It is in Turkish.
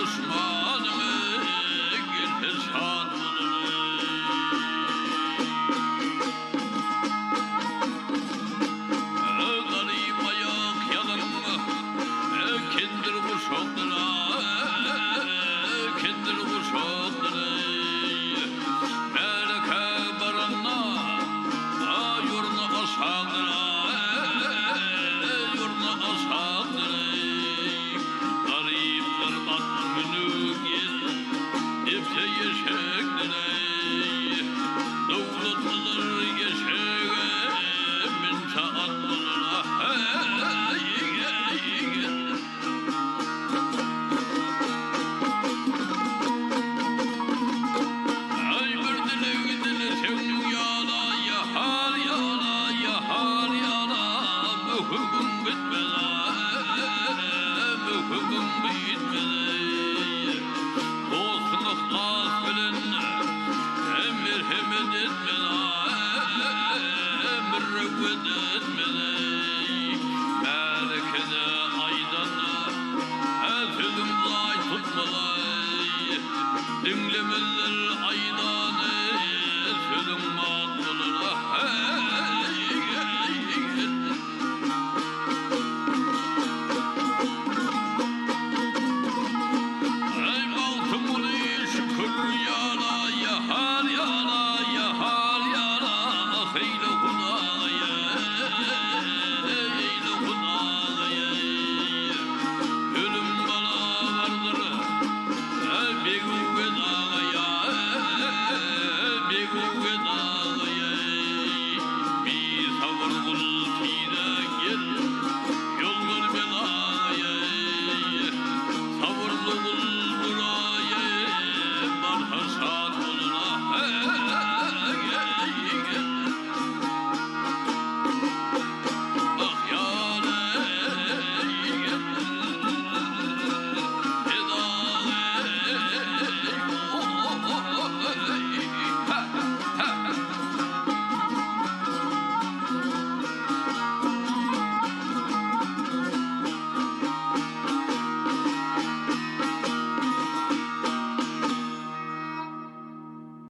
düşmanımı perişan garip ayak yalın kendir kuşaklara kendir kuşaklara meleke baranna yurna aşağılara yurna aşağılara garipler at münük ifte yeşeklere devletler yeşeğe min saatlara ay bir dile gidile sen yala ya har yala ya har yala mühüm bitmez mühüm bitmez dostluk az bilin emir hemed etmez emir rüvvet etmez melekede aydana sözüm lay tutmalay dinlemeler aydanı sözüm mat bulur